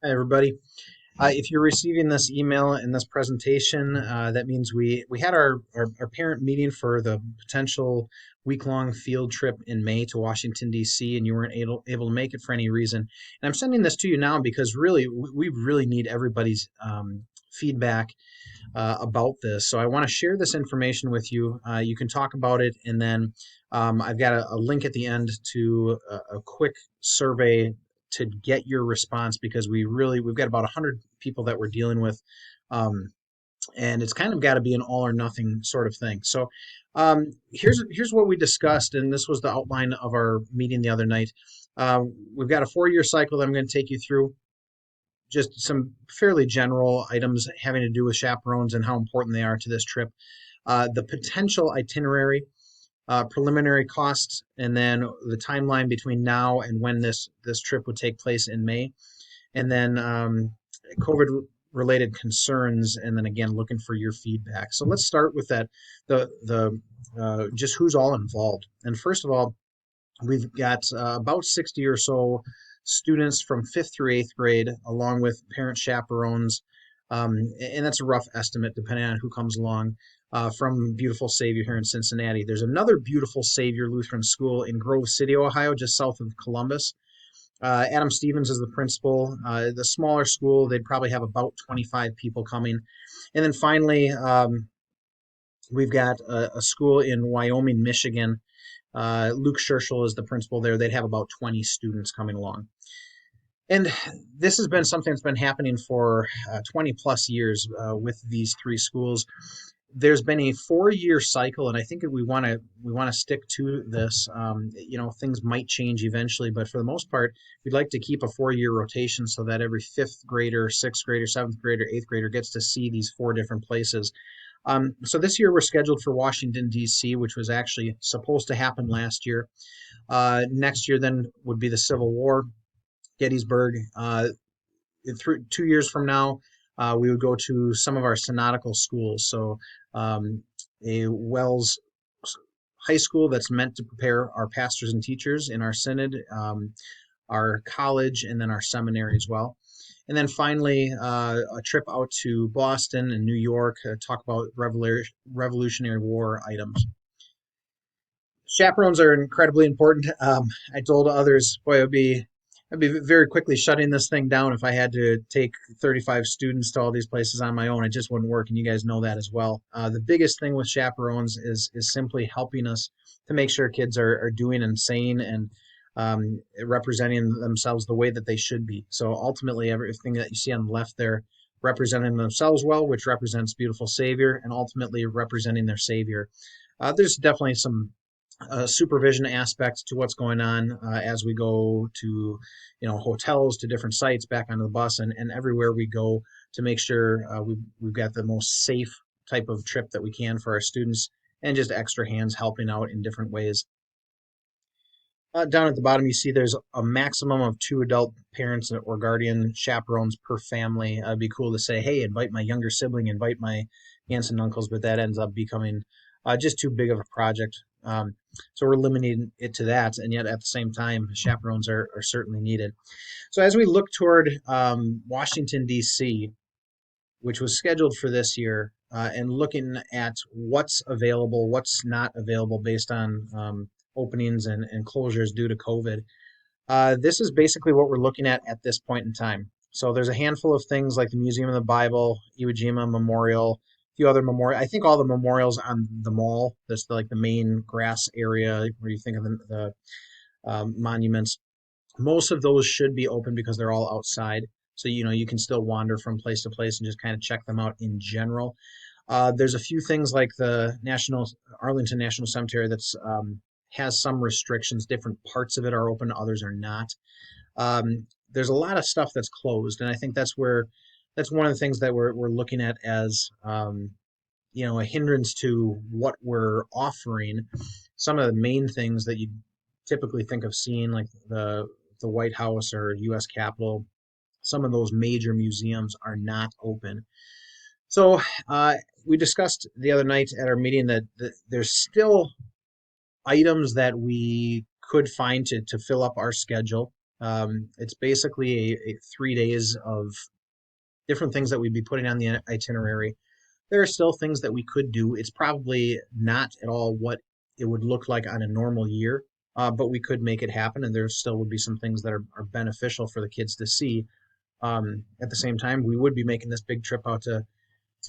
Hi, everybody. If you're receiving this email and this presentation, that means we had our parent meeting for the potential week-long field trip in May to Washington, D.C., and you weren't able to make it for any reason. And I'm sending this to you now because really, we really need everybody's feedback about this. So I want to share this information with you. You can talk about it, and then I've got a link at the end to a quick survey to get your response because we've got about 100 people that we're dealing with, um, and it's kind of got to be an all or nothing sort of thing. So here's what we discussed, and this was the outline of our meeting the other night. We've got a 4-year cycle that I'm going to take you through, just some fairly general items having to do with chaperones and how important they are to this trip. The potential itinerary, preliminary costs, and then the timeline between now and when this trip would take place in May, and then COVID related concerns, and then again looking for your feedback. So let's start with that. The just who's all involved. And first of all, we've got about 60 or so students from 5th through 8th grade, along with parent chaperones. And that's a rough estimate depending on who comes along from Beautiful Savior here in Cincinnati. There's another Beautiful Savior Lutheran School in Grove City, Ohio, just south of Columbus. Adam Stevens is the principal. The smaller school, they'd probably have about 25 people coming. And then finally, we've got a school in Wyoming, Michigan. Luke Scherschel is the principal there. They'd have about 20 students coming along. And this has been something that's been happening for 20 plus years with these three schools. There's been a 4-year cycle, and I think we want to stick to this. Things might change eventually, but for the most part, we'd like to keep a 4-year rotation so that every fifth grader, sixth grader, seventh grader, eighth grader gets to see these 4 different places. So this year we're scheduled for Washington, D.C., which was actually supposed to happen last year. Next year then would be the Civil War, Gettysburg. Through 2 years from now, we would go to some of our synodical schools. So a Wells high school that's meant to prepare our pastors and teachers in our synod, our college, and then our seminary as well. And then finally, a trip out to Boston and New York, talk about Revolutionary War items. Chaperones are incredibly important. I told others, boy, I'd be very quickly shutting this thing down if I had to take 35 students to all these places on my own. It just wouldn't work, and you guys know that as well. The biggest thing with chaperones is simply helping us to make sure kids are doing and saying and representing themselves the way that they should be. So ultimately, everything that you see on the left there, representing themselves well, which represents beautiful Savior, and ultimately representing their Savior. There's definitely some supervision aspect to what's going on as we go to, hotels, to different sites, back onto the bus, and everywhere we go to make sure we've got the most safe type of trip that we can for our students, and just extra hands helping out in different ways. Down at the bottom, you see there's a maximum of 2 adult parents or guardian chaperones per family. It'd be cool to say, hey, invite my younger sibling, invite my aunts and uncles, but that ends up becoming just too big of a project. So we're limiting it to that, and yet at the same time, chaperones are certainly needed. So as we look toward Washington, D.C., which was scheduled for this year, and looking at what's available, what's not available based on openings and closures due to COVID, this is basically what we're looking at this point in time. So there's a handful of things like the Museum of the Bible, Iwo Jima Memorial, a few other memorials. I think all the memorials on the mall, that's like the main grass area where you think of the monuments. Most of those should be open because they're all outside. So, you can still wander from place to place and just kind of check them out in general. There's a few things like the Arlington National Cemetery that's has some restrictions. Different parts of it are open, others are not. There's a lot of stuff that's closed, and I think that's one of the things that we're looking at as a hindrance to what we're offering. Some of the main things that you typically think of seeing, like the White House or U.S. Capitol, some of those major museums are not open. So we discussed the other night at our meeting that there's still items that we could find to fill up our schedule. It's basically 3 days of different things that we'd be putting on the itinerary. There are still things that we could do. It's probably not at all what it would look like on a normal year, but we could make it happen, and there still would be some things that are beneficial for the kids to see. At the same time, we would be making this big trip out to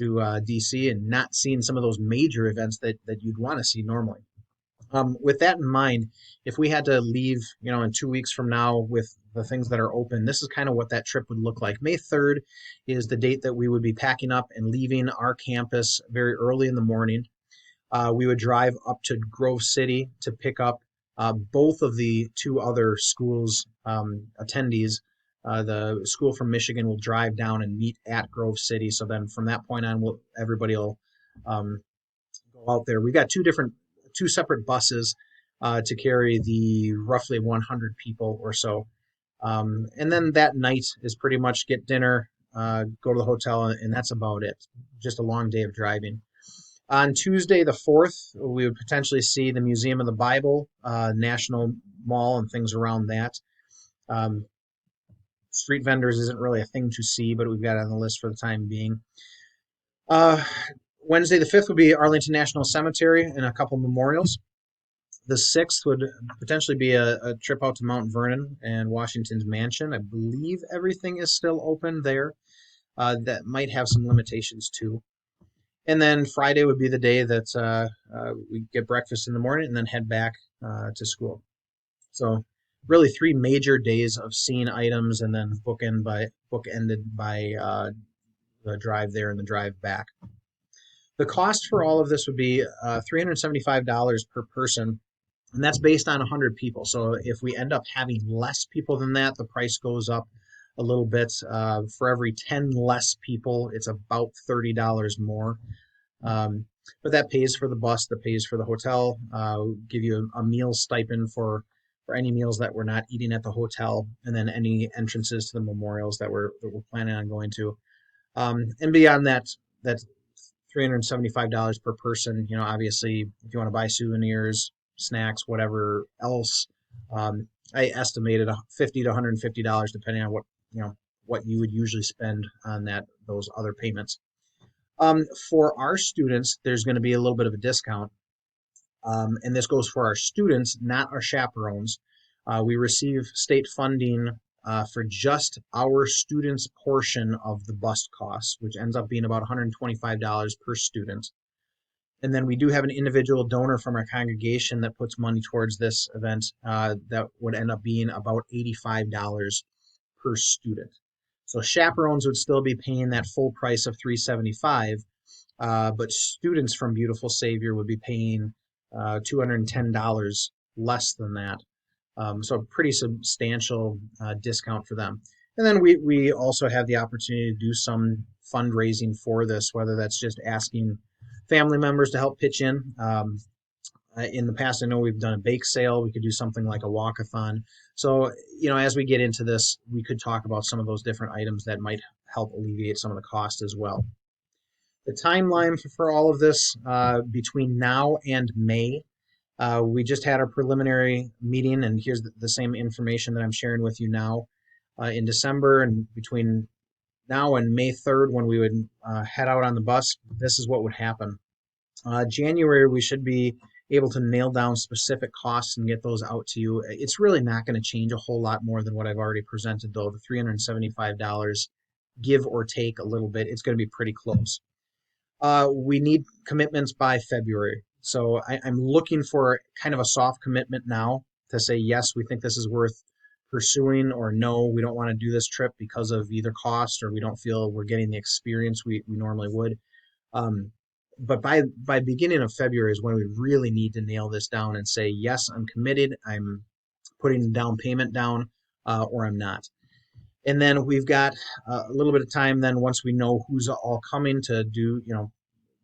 DC and not seeing some of those major events that you'd want to see normally. With that in mind, if we had to leave, in 2 weeks from now with the things that are open, this is kind of what that trip would look like. May 3rd is the date that we would be packing up and leaving our campus very early in the morning. We would drive up to Grove City to pick up both of the two other schools' attendees. The school from Michigan will drive down and meet at Grove City. So then from that point on, everybody will um, go out there. We've got two separate buses to carry the roughly 100 people or so. And then that night is pretty much get dinner, go to the hotel, and that's about it. Just a long day of driving. On Tuesday, the 4th, we would potentially see the Museum of the Bible, National Mall, and things around that. Um, Street vendors isn't really a thing to see, but we've got it on the list for the time being. Uh, Wednesday, the 5th, would be Arlington National Cemetery and a couple memorials. The 6th would potentially be a trip out to Mount Vernon and Washington's Mansion. I believe everything is still open there. That might have some limitations too. And then Friday would be the day that we get breakfast in the morning and then head back to school. So really 3 major days of seeing items and then bookended by the drive there and the drive back. The cost for all of this would be $375 per person, and that's based on 100 people. So if we end up having less people than that, the price goes up a little bit. For every 10 less people, it's about $30 more. But that pays for the bus, that pays for the hotel, give you a meal stipend for any meals that we're not eating at the hotel, and then any entrances to the memorials that we're planning on going to. And beyond that $375 per person, obviously, if you want to buy souvenirs, snacks, whatever else, I estimated $50 to $150 depending on what you would usually spend on those other payments. For our students, there's going to be a little bit of a discount, and this goes for our students, not our chaperones. We receive state funding for just our students' portion of the bus costs, which ends up being about $125 per student. And then we do have an individual donor from our congregation that puts money towards this event that would end up being about $85 per student. So chaperones would still be paying that full price of $375, but students from Beautiful Savior would be paying $210 less than that. So a pretty substantial discount for them. And then we also have the opportunity to do some fundraising for this, whether that's just asking family members to help pitch in. In the past, I know we've done a bake sale. We could do something like a walkathon. So, as we get into this, we could talk about some of those different items that might help alleviate some of the cost as well. The timeline for all of this between now and May, we just had our preliminary meeting, and here's the same information that I'm sharing with you now. In December and between now and May 3rd, when we would head out on the bus, this is what would happen. January, we should be able to nail down specific costs and get those out to you. It's really not going to change a whole lot more than what I've already presented, though. The $375, give or take a little bit, it's going to be pretty close. We need commitments by February. So I'm looking for kind of a soft commitment now to say, yes, we think this is worth pursuing, or no, we don't want to do this trip because of either cost or we don't feel we're getting the experience we normally would. But by beginning of February is when we really need to nail this down and say, yes, I'm committed, I'm putting the down payment down, or I'm not. And then we've got a little bit of time then once we know who's all coming to do,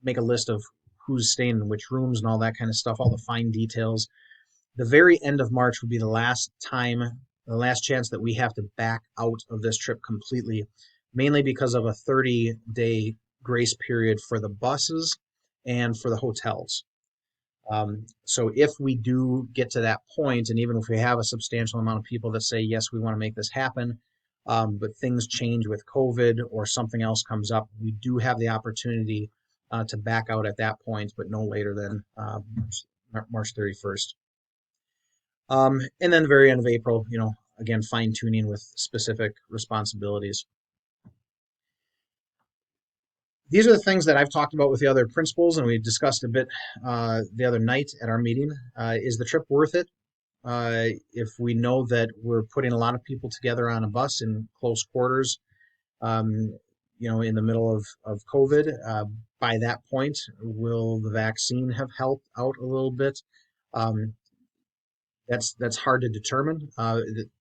make a list of who's staying in which rooms and all that kind of stuff, all the fine details. The very end of March would be the last chance that we have to back out of this trip completely, mainly because of a 30-day grace period for the buses and for the hotels. So if we do get to that point, and even if we have a substantial amount of people that say, yes, we want to make this happen, but things change with COVID or something else comes up, we do have the opportunity to back out at that point, but no later than March 31st. And then the very end of April, again, fine tuning with specific responsibilities. These are the things that I've talked about with the other principals, and we discussed a bit the other night at our meeting. Is the trip worth it? If we know that we're putting a lot of people together on a bus in close quarters, um, in the middle of COVID, by that point, will the vaccine have helped out a little bit? Um, that's hard to determine.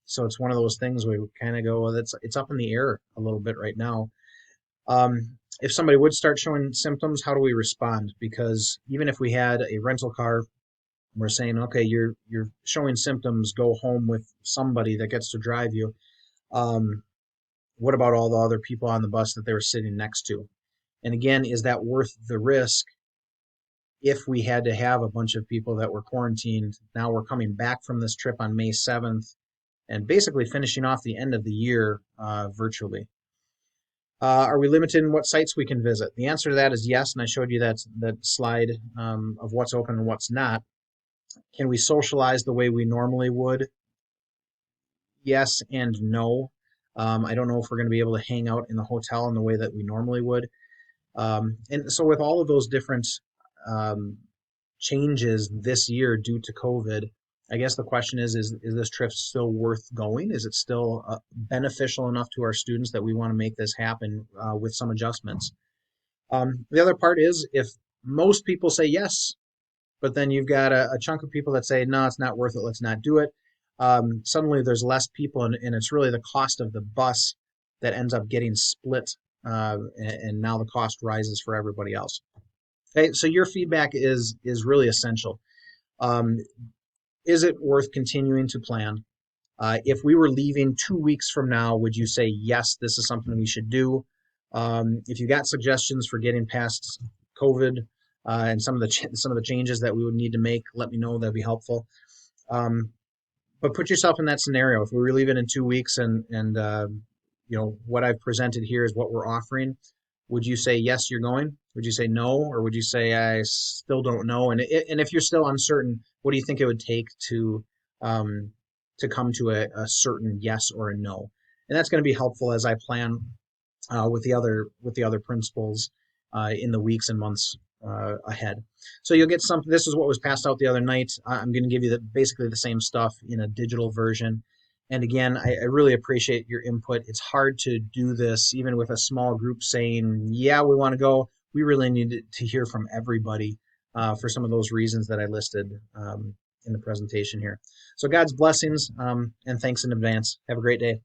So it's one of those things where we kind of go, well, it's up in the air a little bit right now. If somebody would start showing symptoms, how do we respond? Because even if we had a rental car, we're saying, okay, you're showing symptoms, go home with somebody that gets to drive you. Um, what about all the other people on the bus that they were sitting next to? And again, is that worth the risk if we had to have a bunch of people that were quarantined? Now we're coming back from this trip on May 7th and basically finishing off the end of the year virtually. Are we limited in what sites we can visit? The answer to that is yes, and I showed you that slide of what's open and what's not. Can we socialize the way we normally would? Yes and no. I don't know if we're going to be able to hang out in the hotel in the way that we normally would. And so with all of those different um, changes this year due to COVID, I guess the question is this trip still worth going? Is it still beneficial enough to our students that we want to make this happen with some adjustments? The other part is if most people say yes, but then you've got a chunk of people that say, no, it's not worth it, let's not do it. Suddenly there's less people, and it's really the cost of the bus that ends up getting split, and now the cost rises for everybody else. Okay, so your feedback is really essential. Um, is it worth continuing to plan? If we were leaving 2 weeks from now, would you say, yes, this is something we should do? If you got suggestions for getting past COVID and some of the changes that we would need to make, let me know. That'd be helpful. Um, but put yourself in that scenario. If we were leaving in 2 weeks and what I've presented here is what we're offering, would you say yes, you're going? Would you say no, or would you say I still don't know? And if you're still uncertain, what do you think it would take um, to come to a certain yes or a no? And that's going to be helpful as I plan with the other principals in the weeks and months ahead. So you'll get some. This is what was passed out the other night. I'm going to give you basically the same stuff in a digital version. And again, I really appreciate your input. It's hard to do this even with a small group saying, "Yeah, we want to go." We really need to hear from everybody for some of those reasons that I listed in the presentation here. So God's blessings and thanks in advance. Have a great day.